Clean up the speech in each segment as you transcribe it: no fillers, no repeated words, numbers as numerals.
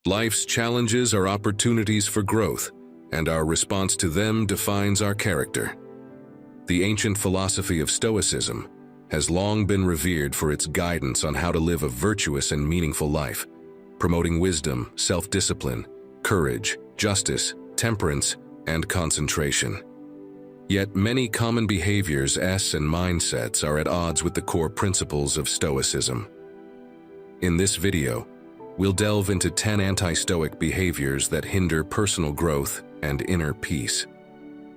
Life's challenges are opportunities for growth, and our response to them defines our character. The ancient philosophy of Stoicism has long been revered for its guidance on how to live a virtuous and meaningful life, promoting wisdom, self-discipline, courage, justice, temperance, and concentration. Yet many common behaviors and mindsets are at odds with the core principles of Stoicism. In this video, we'll delve into 10 anti-Stoic behaviors that hinder personal growth and inner peace.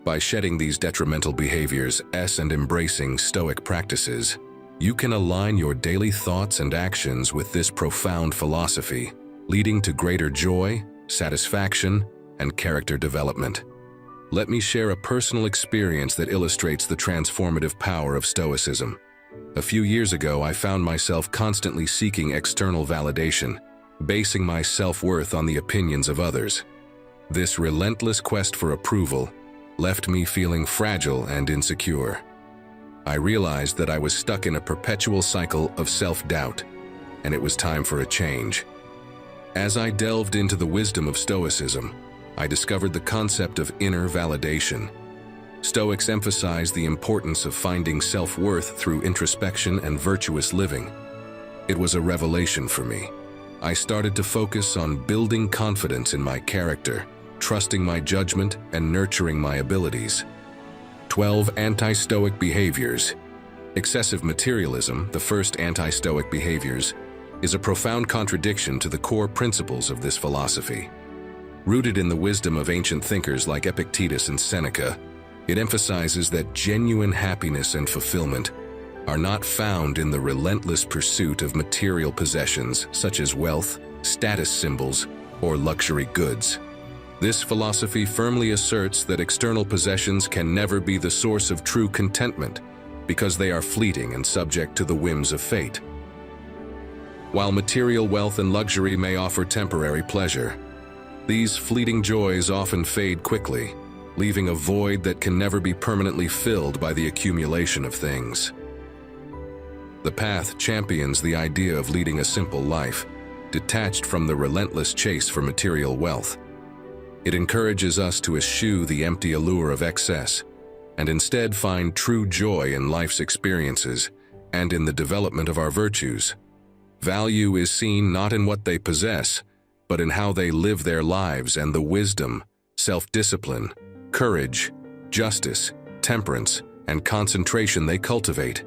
By shedding these detrimental behaviors and embracing Stoic practices, you can align your daily thoughts and actions with this profound philosophy, leading to greater joy, satisfaction, and character development. Let me share a personal experience that illustrates the transformative power of Stoicism. A few years ago, I found myself constantly seeking external validation, basing my self-worth on the opinions of others. This relentless quest for approval left me feeling fragile and insecure. I realized that I was stuck in a perpetual cycle of self-doubt, and it was time for a change. As I delved into the wisdom of Stoicism, I discovered the concept of inner validation. Stoics emphasize the importance of finding self-worth through introspection and virtuous living. It was a revelation for me. I started to focus on building confidence in my character, trusting my judgment, and nurturing my abilities. 12 anti-Stoic behaviors. Excessive materialism, the first anti-Stoic behaviors, is a profound contradiction to the core principles of this philosophy. Rooted in the wisdom of ancient thinkers like Epictetus and Seneca, it emphasizes that genuine happiness and fulfillment are not found in the relentless pursuit of material possessions such as wealth, status symbols, or luxury goods. This philosophy firmly asserts that external possessions can never be the source of true contentment because they are fleeting and subject to the whims of fate. While material wealth and luxury may offer temporary pleasure, these fleeting joys often fade quickly, leaving a void that can never be permanently filled by the accumulation of things. The path champions the idea of leading a simple life, detached from the relentless chase for material wealth. It encourages us to eschew the empty allure of excess and instead find true joy in life's experiences and in the development of our virtues. Value is seen not in what they possess, but in how they live their lives and the wisdom, self-discipline, courage, justice, temperance, and concentration they cultivate.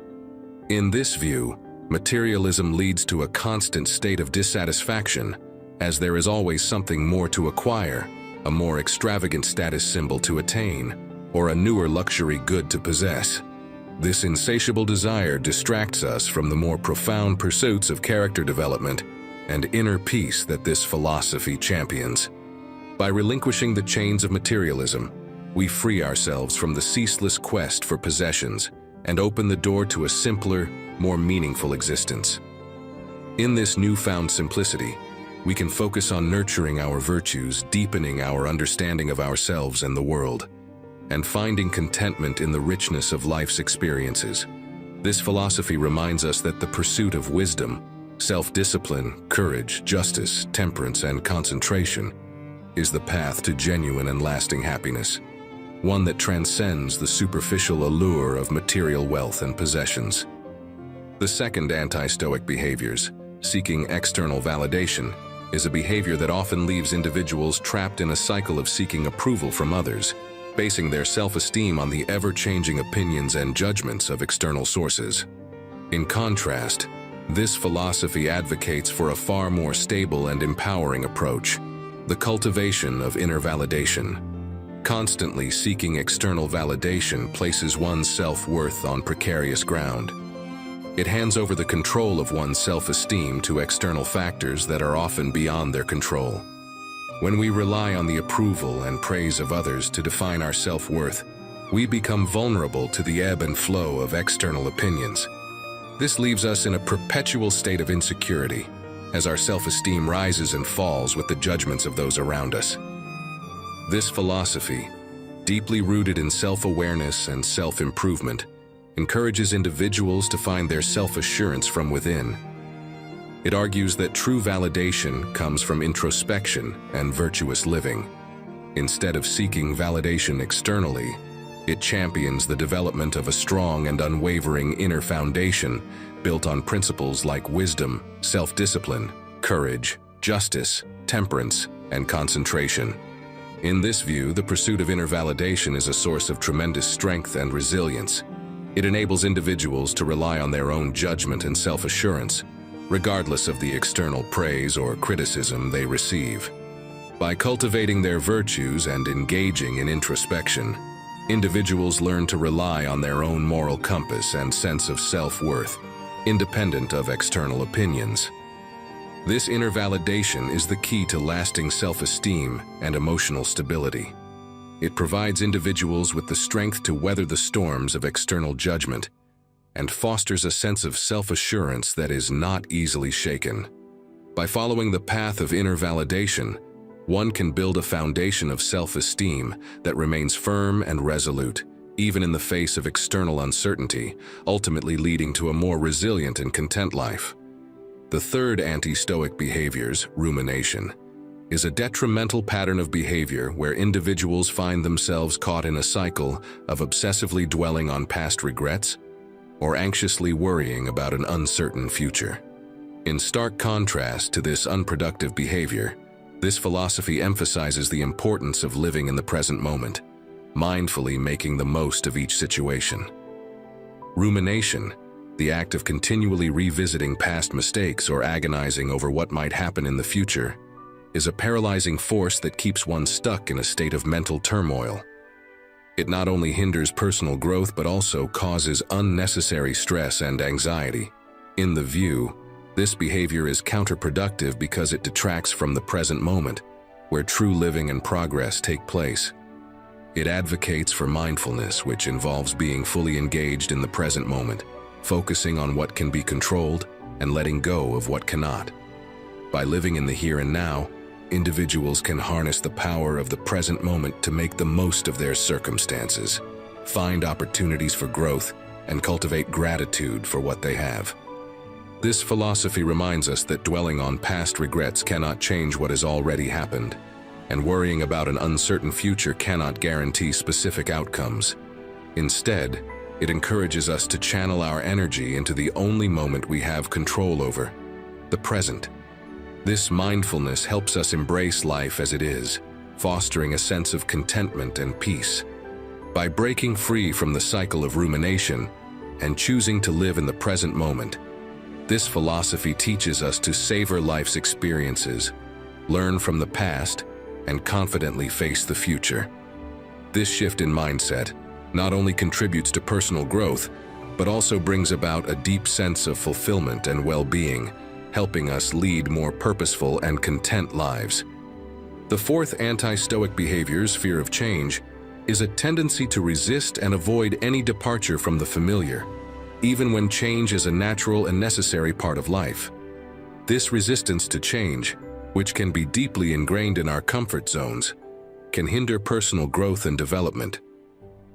In this view, materialism leads to a constant state of dissatisfaction, as there is always something more to acquire, a more extravagant status symbol to attain, or a newer luxury good to possess. This insatiable desire distracts us from the more profound pursuits of character development and inner peace that this philosophy champions. By relinquishing the chains of materialism, we free ourselves from the ceaseless quest for possessions and open the door to a simpler, more meaningful existence. In this newfound simplicity, we can focus on nurturing our virtues, deepening our understanding of ourselves and the world, and finding contentment in the richness of life's experiences. This philosophy reminds us that the pursuit of wisdom, self-discipline, courage, justice, temperance, and concentration is the path to genuine and lasting happiness, one that transcends the superficial allure of material wealth and possessions. The second anti-Stoic behaviors, seeking external validation, is a behavior that often leaves individuals trapped in a cycle of seeking approval from others, basing their self-esteem on the ever-changing opinions and judgments of external sources. In contrast, this philosophy advocates for a far more stable and empowering approach, the cultivation of inner validation. Constantly seeking external validation places one's self-worth on precarious ground. It hands over the control of one's self-esteem to external factors that are often beyond their control. When we rely on the approval and praise of others to define our self-worth, we become vulnerable to the ebb and flow of external opinions. This leaves us in a perpetual state of insecurity, as our self-esteem rises and falls with the judgments of those around us. This philosophy, deeply rooted in self-awareness and self-improvement, encourages individuals to find their self-assurance from within. It argues that true validation comes from introspection and virtuous living. Instead of seeking validation externally, it champions the development of a strong and unwavering inner foundation built on principles like wisdom, self-discipline, courage, justice, temperance, and concentration. In this view, the pursuit of inner validation is a source of tremendous strength and resilience. It enables individuals to rely on their own judgment and self-assurance, regardless of the external praise or criticism they receive. By cultivating their virtues and engaging in introspection, individuals learn to rely on their own moral compass and sense of self-worth, independent of external opinions. This inner validation is the key to lasting self-esteem and emotional stability. It provides individuals with the strength to weather the storms of external judgment and fosters a sense of self-assurance that is not easily shaken. By following the path of inner validation, one can build a foundation of self-esteem that remains firm and resolute, even in the face of external uncertainty, ultimately leading to a more resilient and content life. The third anti-stoic behaviors, rumination, is a detrimental pattern of behavior where individuals find themselves caught in a cycle of obsessively dwelling on past regrets or anxiously worrying about an uncertain future. In stark contrast to this unproductive behavior, this philosophy emphasizes the importance of living in the present moment, mindfully making the most of each situation. Rumination, the act of continually revisiting past mistakes or agonizing over what might happen in the future, is a paralyzing force that keeps one stuck in a state of mental turmoil. It not only hinders personal growth but also causes unnecessary stress and anxiety. In the view, this behavior is counterproductive because it detracts from the present moment, where true living and progress take place. It advocates for mindfulness, which involves being fully engaged in the present moment, focusing on what can be controlled and letting go of what cannot. By living in the here and now, individuals can harness the power of the present moment to make the most of their circumstances, find opportunities for growth, and cultivate gratitude for what they have. This philosophy reminds us that dwelling on past regrets cannot change what has already happened, and worrying about an uncertain future cannot guarantee specific outcomes. Instead, it encourages us to channel our energy into the only moment we have control over, the present. This mindfulness helps us embrace life as it is, fostering a sense of contentment and peace. By breaking free from the cycle of rumination and choosing to live in the present moment, this philosophy teaches us to savor life's experiences, learn from the past, and confidently face the future. This shift in mindset not only contributes to personal growth, but also brings about a deep sense of fulfillment and well-being, helping us lead more purposeful and content lives. The fourth anti-stoic behavior's fear of change is a tendency to resist and avoid any departure from the familiar, even when change is a natural and necessary part of life. This resistance to change, which can be deeply ingrained in our comfort zones, can hinder personal growth and development.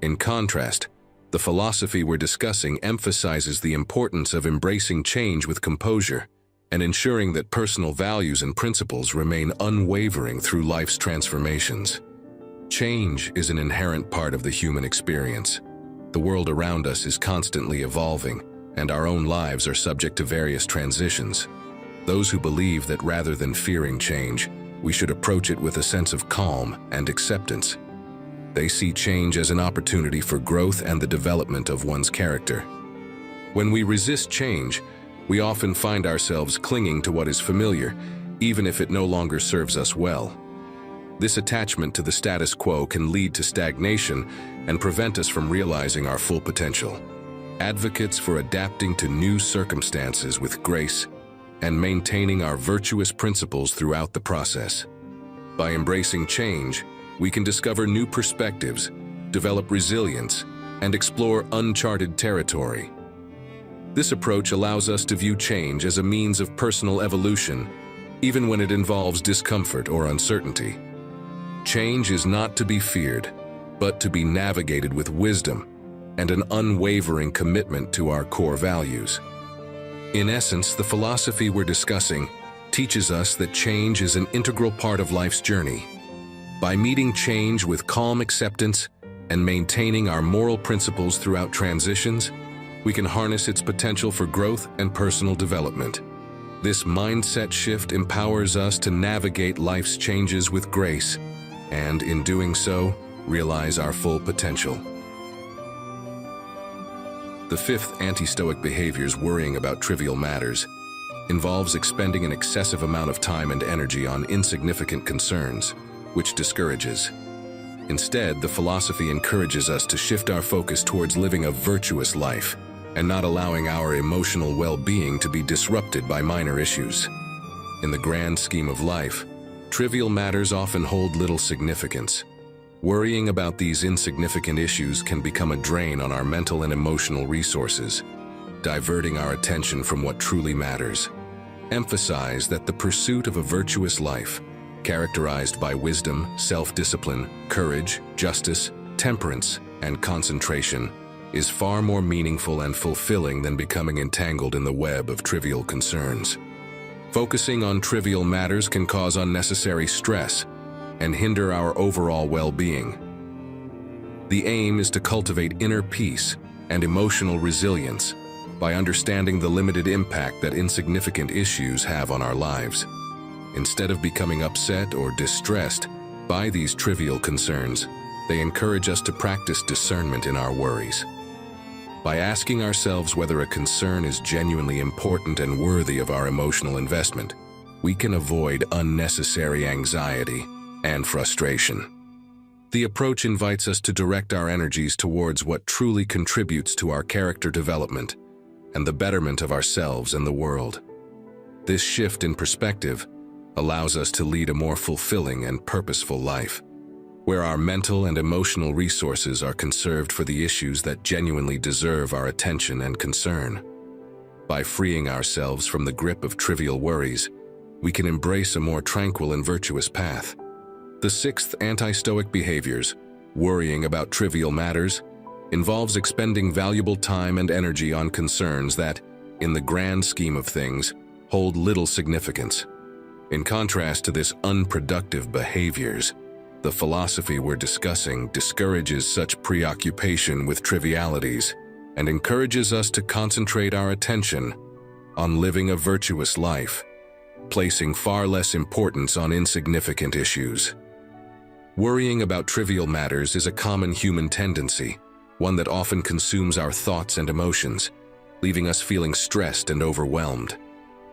In contrast, the philosophy we're discussing emphasizes the importance of embracing change with composure and ensuring that personal values and principles remain unwavering through life's transformations. Change is an inherent part of the human experience. The world around us is constantly evolving, and our own lives are subject to various transitions. Those who believe that rather than fearing change, we should approach it with a sense of calm and acceptance. They see change as an opportunity for growth and the development of one's character. When we resist change, we often find ourselves clinging to what is familiar, even if it no longer serves us well. This attachment to the status quo can lead to stagnation and prevent us from realizing our full potential. Advocates for adapting to new circumstances with grace and maintaining our virtuous principles throughout the process. By embracing change, we can discover new perspectives, develop resilience, and explore uncharted territory. This approach allows us to view change as a means of personal evolution, even when it involves discomfort or uncertainty. Change is not to be feared, but to be navigated with wisdom and an unwavering commitment to our core values. In essence, the philosophy we're discussing teaches us that change is an integral part of life's journey. By meeting change with calm acceptance and maintaining our moral principles throughout transitions, we can harness its potential for growth and personal development. This mindset shift empowers us to navigate life's changes with grace, and in doing so, realize our full potential. The fifth anti-stoic behavior's worrying about trivial matters involves expending an excessive amount of time and energy on insignificant concerns, which discourages. Instead, the philosophy encourages us to shift our focus towards living a virtuous life and not allowing our emotional well-being to be disrupted by minor issues. In the grand scheme of life, trivial matters often hold little significance. Worrying about these insignificant issues can become a drain on our mental and emotional resources, diverting our attention from what truly matters. Emphasize that the pursuit of a virtuous life, characterized by wisdom, self-discipline, courage, justice, temperance, and concentration, is far more meaningful and fulfilling than becoming entangled in the web of trivial concerns. Focusing on trivial matters can cause unnecessary stress and hinder our overall well-being. The aim is to cultivate inner peace and emotional resilience by understanding the limited impact that insignificant issues have on our lives. Instead of becoming upset or distressed by these trivial concerns, they encourage us to practice discernment in our worries. By asking ourselves whether a concern is genuinely important and worthy of our emotional investment, we can avoid unnecessary anxiety and frustration. The approach invites us to direct our energies towards what truly contributes to our character development and the betterment of ourselves and the world. This shift in perspective allows us to lead a more fulfilling and purposeful life, where our mental and emotional resources are conserved for the issues that genuinely deserve our attention and concern. By freeing ourselves from the grip of trivial worries, we can embrace a more tranquil and virtuous path. The sixth anti-stoic behaviors, worrying about trivial matters, involves expending valuable time and energy on concerns that, in the grand scheme of things, hold little significance. In contrast to this unproductive behaviors, the philosophy we're discussing discourages such preoccupation with trivialities and encourages us to concentrate our attention on living a virtuous life, placing far less importance on insignificant issues. Worrying about trivial matters is a common human tendency, one that often consumes our thoughts and emotions, leaving us feeling stressed and overwhelmed.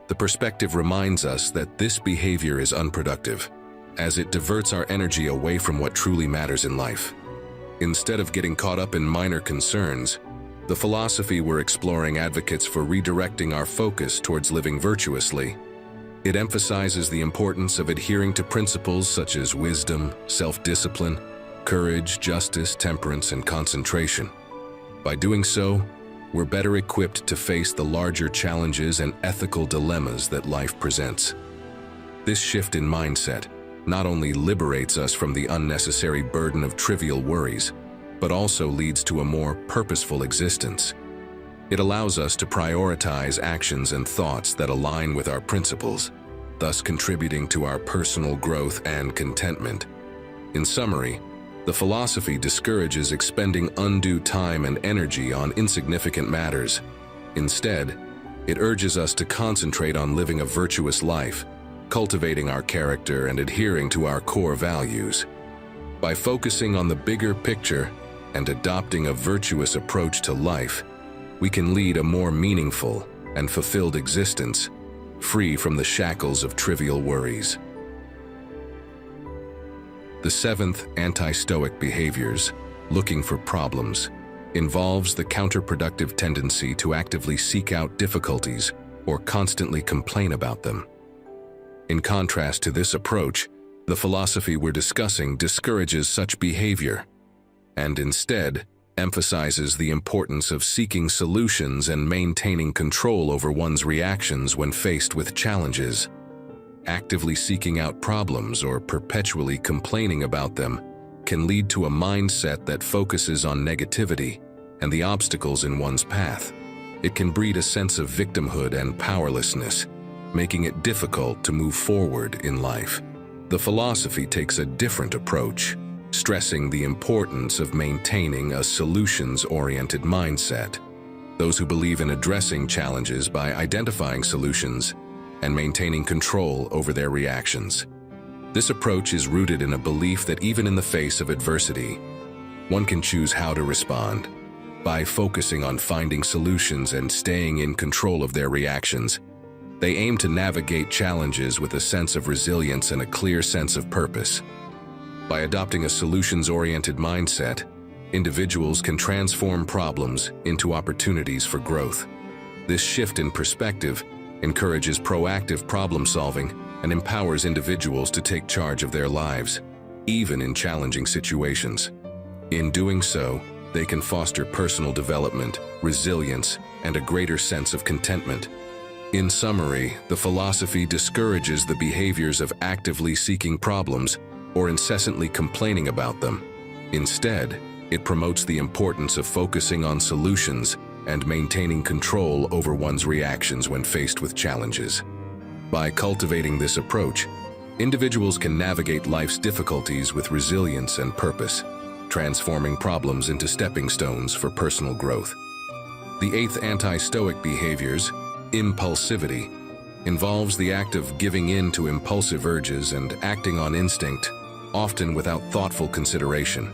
The perspective reminds us that this behavior is unproductive, as it diverts our energy away from what truly matters in life. Instead of getting caught up in minor concerns, the philosophy we're exploring advocates for redirecting our focus towards living virtuously. It emphasizes the importance of adhering to principles such as wisdom, self-discipline, courage, justice, temperance, and concentration. By doing so, we're better equipped to face the larger challenges and ethical dilemmas that life presents. This shift in mindset not only liberates us from the unnecessary burden of trivial worries, but also leads to a more purposeful existence. It allows us to prioritize actions and thoughts that align with our principles, thus contributing to our personal growth and contentment. In summary, the philosophy discourages expending undue time and energy on insignificant matters. Instead, it urges us to concentrate on living a virtuous life, cultivating our character and adhering to our core values. By focusing on the bigger picture and adopting a virtuous approach to life, we can lead a more meaningful and fulfilled existence, free from the shackles of trivial worries. The seventh anti-stoic behaviors, looking for problems, involves the counterproductive tendency to actively seek out difficulties or constantly complain about them. In contrast to this approach, the philosophy we're discussing discourages such behavior, and instead emphasizes the importance of seeking solutions and maintaining control over one's reactions when faced with challenges. Actively seeking out problems or perpetually complaining about them can lead to a mindset that focuses on negativity and the obstacles in one's path. it can breed a sense of victimhood and powerlessness, making it difficult to move forward in life. The philosophy takes a different approach, stressing the importance of maintaining a solutions-oriented mindset. Those who believe in addressing challenges by identifying solutions and maintaining control over their reactions. This approach is rooted in a belief that even in the face of adversity, one can choose how to respond. By focusing on finding solutions and staying in control of their reactions, they aim to navigate challenges with a sense of resilience and a clear sense of purpose. By adopting a solutions-oriented mindset, individuals can transform problems into opportunities for growth. This shift in perspective encourages proactive problem-solving and empowers individuals to take charge of their lives, even in challenging situations. In doing so, they can foster personal development, resilience, and a greater sense of contentment. In summary, the philosophy discourages the behaviors of actively seeking problems or incessantly complaining about them. Instead, it promotes the importance of focusing on solutions and maintaining control over one's reactions when faced with challenges. By cultivating this approach, individuals can navigate life's difficulties with resilience and purpose, transforming problems into stepping stones for personal growth. The eighth anti-stoic behaviors, impulsivity, involves the act of giving in to impulsive urges and acting on instinct, often without thoughtful consideration.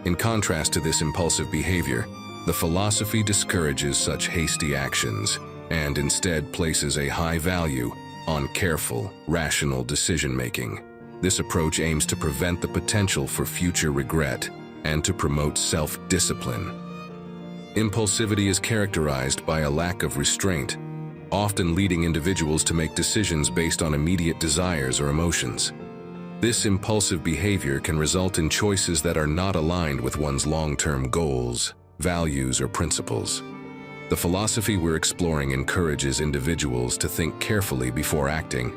In contrast to this impulsive behavior, the philosophy discourages such hasty actions and instead places a high value on careful, rational decision-making. This approach aims to prevent the potential for future regret and to promote self-discipline. Impulsivity is characterized by a lack of restraint, often leading individuals to make decisions based on immediate desires or emotions. This impulsive behavior can result in choices that are not aligned with one's long-term goals, values, or principles. The philosophy we're exploring encourages individuals to think carefully before acting,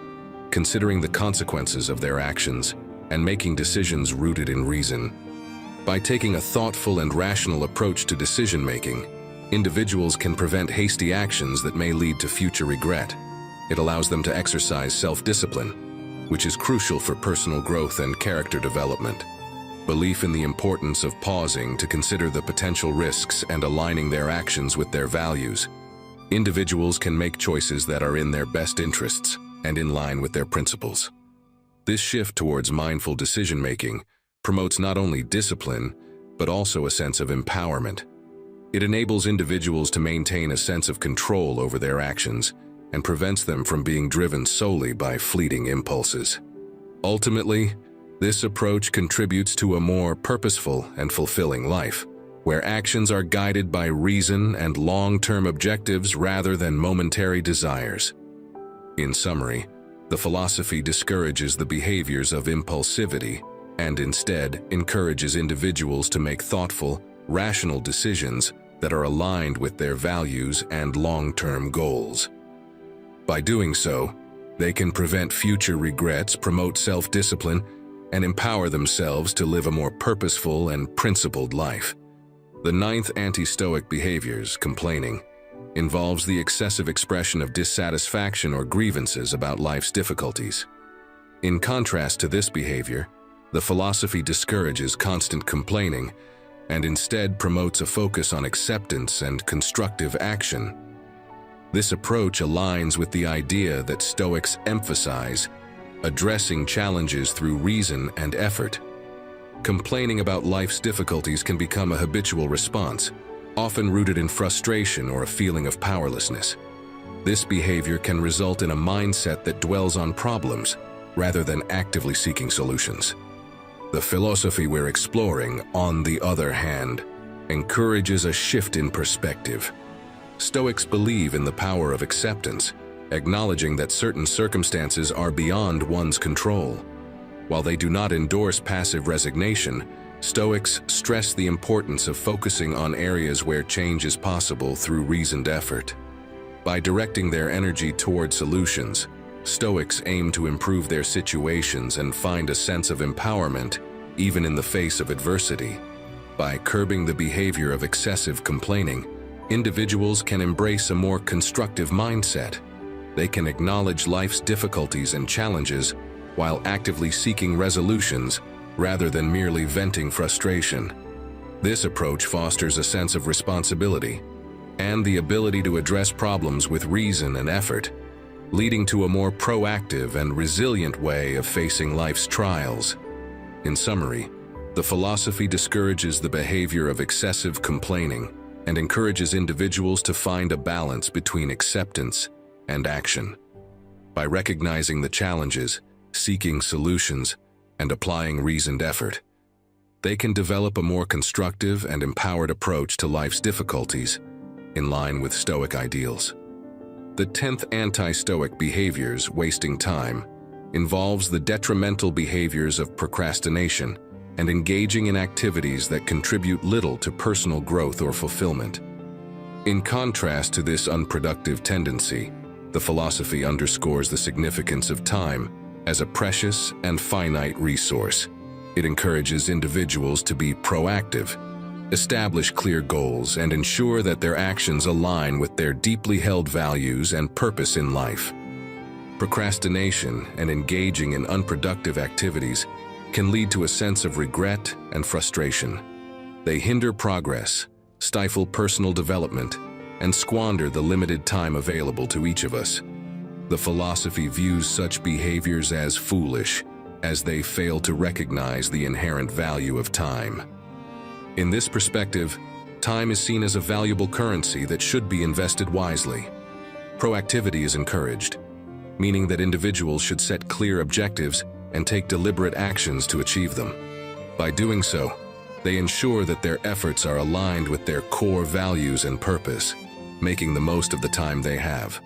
considering the consequences of their actions and making decisions rooted in reason. By taking a thoughtful and rational approach to decision-making, individuals can prevent hasty actions that may lead to future regret. It allows them to exercise self-discipline, which is crucial for personal growth and character development. Belief in the importance of pausing to consider the potential risks and aligning their actions with their values. Individuals can make choices that are in their best interests and in line with their principles. This shift towards mindful decision-making promotes not only discipline, but also a sense of empowerment. It enables individuals to maintain a sense of control over their actions and prevents them from being driven solely by fleeting impulses. Ultimately, this approach contributes to a more purposeful and fulfilling life, where actions are guided by reason and long-term objectives rather than momentary desires. In summary, the philosophy discourages the behaviors of impulsivity and instead encourages individuals to make thoughtful, rational decisions that are aligned with their values and long-term goals. By doing so, they can prevent future regrets, promote self-discipline, and empower themselves to live a more purposeful and principled life. The ninth anti-stoic behaviors, complaining, involves the excessive expression of dissatisfaction or grievances about life's difficulties. In contrast to this behavior, the philosophy discourages constant complaining and instead promotes a focus on acceptance and constructive action. This approach aligns with the idea that Stoics emphasize addressing challenges through reason and effort. Complaining about life's difficulties can become a habitual response, often rooted in frustration or a feeling of powerlessness. This behavior can result in a mindset that dwells on problems rather than actively seeking solutions. The philosophy we're exploring, on the other hand, encourages a shift in perspective. Stoics believe in the power of acceptance, acknowledging that certain circumstances are beyond one's control. While they do not endorse passive resignation, Stoics stress the importance of focusing on areas where change is possible through reasoned effort. By directing their energy toward solutions, Stoics aim to improve their situations and find a sense of empowerment, even in the face of adversity. By curbing the behavior of excessive complaining, individuals can embrace a more constructive mindset. They can acknowledge life's difficulties and challenges while actively seeking resolutions rather than merely venting frustration. This approach fosters a sense of responsibility and the ability to address problems with reason and effort, leading to a more proactive and resilient way of facing life's trials. In summary, the philosophy discourages the behavior of excessive complaining and encourages individuals to find a balance between acceptance and action. By recognizing the challenges, seeking solutions, and applying reasoned effort, they can develop a more constructive and empowered approach to life's difficulties, in line with Stoic ideals. The 10th anti-Stoic behaviors, wasting time, involves the detrimental behaviors of procrastination and engaging in activities that contribute little to personal growth or fulfillment. In contrast to this unproductive tendency, the philosophy underscores the significance of time as a precious and finite resource. It encourages individuals to be proactive, establish clear goals, and ensure that their actions align with their deeply held values and purpose in life. Procrastination and engaging in unproductive activities can lead to a sense of regret and frustration. They hinder progress, stifle personal development, and squander the limited time available to each of us. The philosophy views such behaviors as foolish, as they fail to recognize the inherent value of time. In this perspective, time is seen as a valuable currency that should be invested wisely. Proactivity is encouraged, meaning that individuals should set clear objectives and take deliberate actions to achieve them. By doing so, they ensure that their efforts are aligned with their core values and purpose, making the most of the time they have.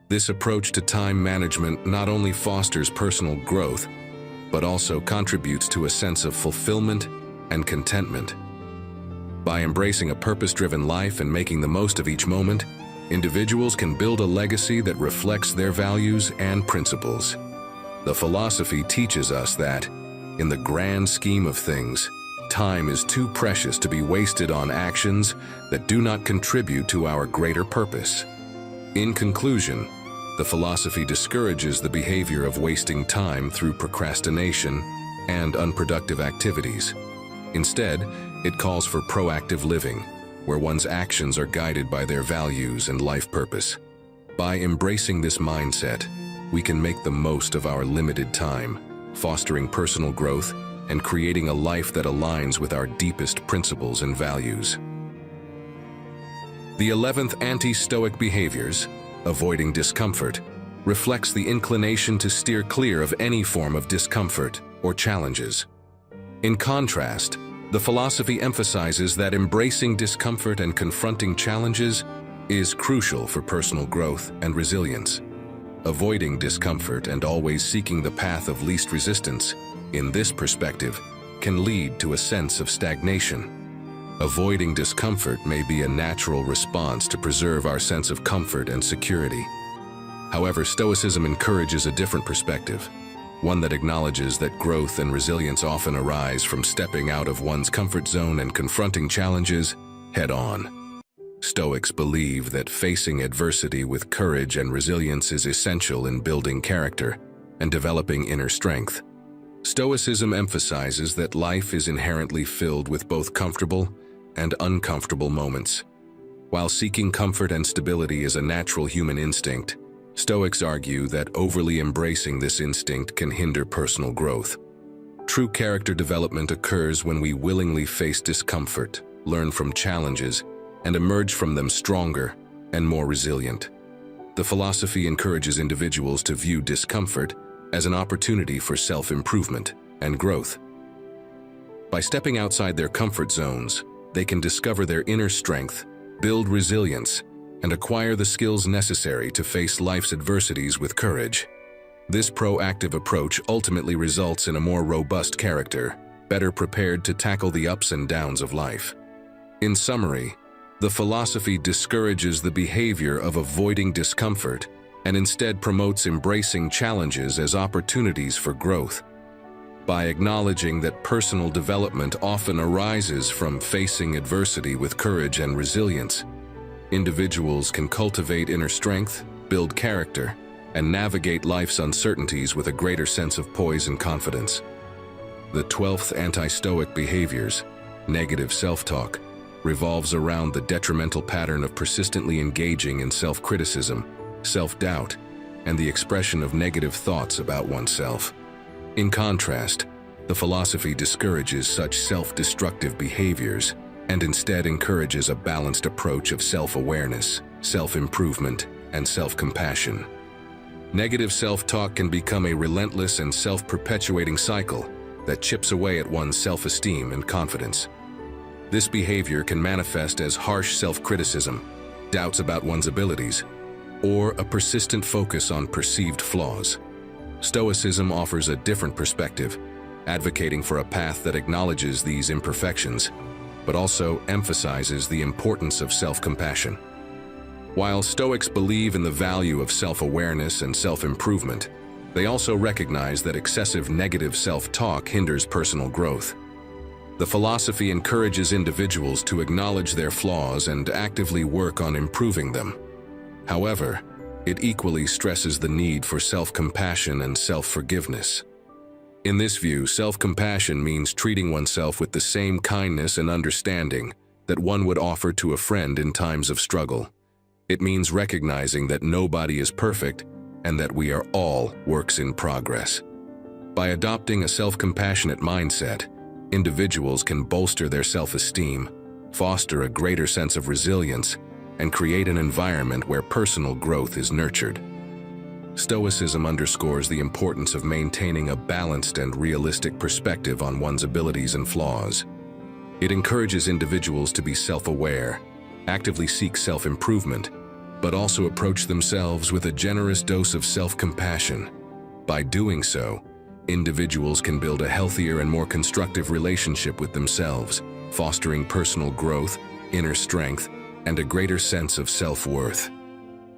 This approach to time management not only fosters personal growth, but also contributes to a sense of fulfillment and contentment. By embracing a purpose-driven life and making the most of each moment, individuals can build a legacy that reflects their values and principles. The philosophy teaches us that, in the grand scheme of things, time is too precious to be wasted on actions that do not contribute to our greater purpose. In conclusion, the philosophy discourages the behavior of wasting time through procrastination and unproductive activities. Instead, it calls for proactive living, where one's actions are guided by their values and life purpose. By embracing this mindset, we can make the most of our limited time, fostering personal growth and creating a life that aligns with our deepest principles and values. The 11th anti-Stoic behaviors, avoiding discomfort, reflects the inclination to steer clear of any form of discomfort or challenges. In contrast, the philosophy emphasizes that embracing discomfort and confronting challenges is crucial for personal growth and resilience. Avoiding discomfort and always seeking the path of least resistance, in this perspective, can lead to a sense of stagnation. Avoiding discomfort may be a natural response to preserve our sense of comfort and security. However, Stoicism encourages a different perspective, one that acknowledges that growth and resilience often arise from stepping out of one's comfort zone and confronting challenges head-on. Stoics believe that facing adversity with courage and resilience is essential in building character and developing inner strength. Stoicism emphasizes that life is inherently filled with both comfortable and uncomfortable moments. While seeking comfort and stability is a natural human instinct, Stoics argue that overly embracing this instinct can hinder personal growth. True character development occurs when we willingly face discomfort, learn from challenges, and emerge from them stronger and more resilient. The philosophy encourages individuals to view discomfort as an opportunity for self-improvement and growth. By stepping outside their comfort zones, they can discover their inner strength, build resilience, and acquire the skills necessary to face life's adversities with courage. This proactive approach ultimately results in a more robust character, better prepared to tackle the ups and downs of life. In summary, the philosophy discourages the behavior of avoiding discomfort and instead promotes embracing challenges as opportunities for growth. By acknowledging that personal development often arises from facing adversity with courage and resilience, individuals can cultivate inner strength, build character, and navigate life's uncertainties with a greater sense of poise and confidence. The 12th anti-stoic behaviors, negative self-talk, revolves around the detrimental pattern of persistently engaging in self-criticism, self-doubt, and the expression of negative thoughts about oneself. In contrast, the philosophy discourages such self-destructive behaviors and instead encourages a balanced approach of self-awareness, self-improvement, and self-compassion. Negative self-talk can become a relentless and self-perpetuating cycle that chips away at one's self-esteem and confidence. This behavior can manifest as harsh self-criticism, doubts about one's abilities, or a persistent focus on perceived flaws. Stoicism offers a different perspective, advocating for a path that acknowledges these imperfections, but also emphasizes the importance of self-compassion. While Stoics believe in the value of self-awareness and self-improvement, they also recognize that excessive negative self-talk hinders personal growth. The philosophy encourages individuals to acknowledge their flaws and actively work on improving them. However, it equally stresses the need for self-compassion and self-forgiveness. In this view, self-compassion means treating oneself with the same kindness and understanding that one would offer to a friend in times of struggle. It means recognizing that nobody is perfect and that we are all works in progress. By adopting a self-compassionate mindset, individuals can bolster their self-esteem, foster a greater sense of resilience, and create an environment where personal growth is nurtured. Stoicism underscores the importance of maintaining a balanced and realistic perspective on one's abilities and flaws. It encourages individuals to be self-aware, actively seek self-improvement, but also approach themselves with a generous dose of self-compassion. By doing so, individuals can build a healthier and more constructive relationship with themselves, fostering personal growth, inner strength, and a greater sense of self-worth.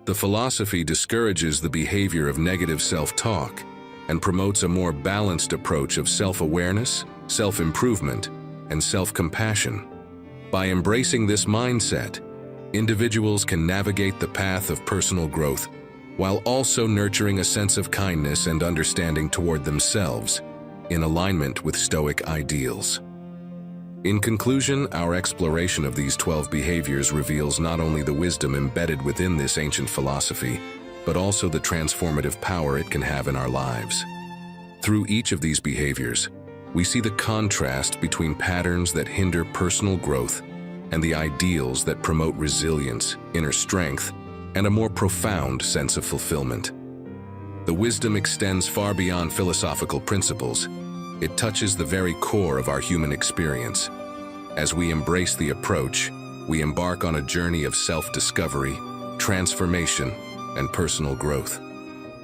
The philosophy discourages the behavior of negative self-talk and promotes a more balanced approach of self-awareness, self-improvement, and self-compassion. By embracing this mindset, individuals can navigate the path of personal growth while also nurturing a sense of kindness and understanding toward themselves, in alignment with Stoic ideals. In conclusion, our exploration of these 12 behaviors reveals not only the wisdom embedded within this ancient philosophy, but also the transformative power it can have in our lives. Through each of these behaviors, we see the contrast between patterns that hinder personal growth and the ideals that promote resilience, inner strength, and a more profound sense of fulfillment. The wisdom extends far beyond philosophical principles. It touches the very core of our human experience. As we embrace the approach, we embark on a journey of self-discovery, transformation, and personal growth.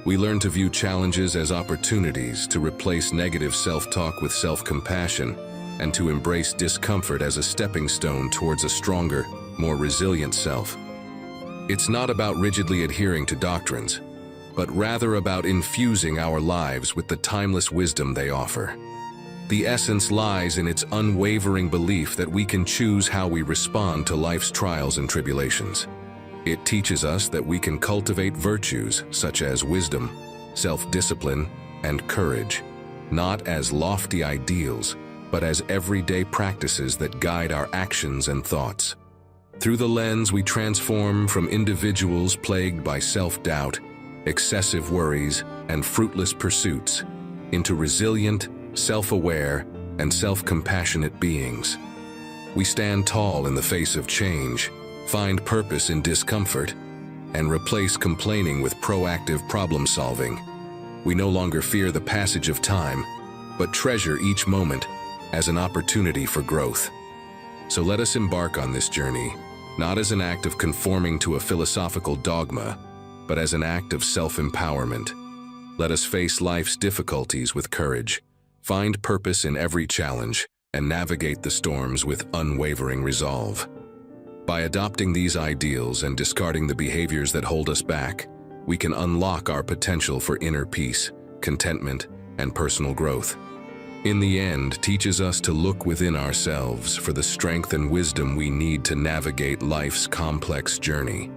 We learn to view challenges as opportunities to replace negative self-talk with self-compassion, and to embrace discomfort as a stepping stone towards a stronger, more resilient self. It's not about rigidly adhering to doctrines, but rather about infusing our lives with the timeless wisdom they offer. The essence lies in its unwavering belief that we can choose how we respond to life's trials and tribulations. It teaches us that we can cultivate virtues such as wisdom, self-discipline, and courage, not as lofty ideals, but as everyday practices that guide our actions and thoughts. Through the lens, we transform from individuals plagued by self-doubt, excessive worries, and fruitless pursuits into resilient, self-aware, and self-compassionate beings. We stand tall in the face of change, find purpose in discomfort, and replace complaining with proactive problem-solving. We no longer fear the passage of time, but treasure each moment as an opportunity for growth. So let us embark on this journey, not as an act of conforming to a philosophical dogma, but as an act of self-empowerment. Let us face life's difficulties with courage, find purpose in every challenge, and navigate the storms with unwavering resolve. By adopting these ideals and discarding the behaviors that hold us back, we can unlock our potential for inner peace, contentment, and personal growth. in the end, teaches us to look within ourselves for the strength and wisdom we need to navigate life's complex journey.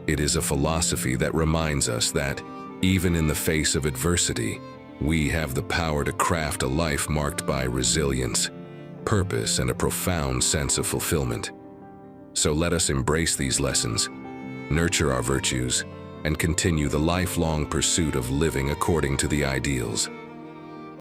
It is a philosophy that reminds us that, even in the face of adversity, we have the power to craft a life marked by resilience, purpose, and a profound sense of fulfillment. So let us embrace these lessons, nurture our virtues, and continue the lifelong pursuit of living according to the ideals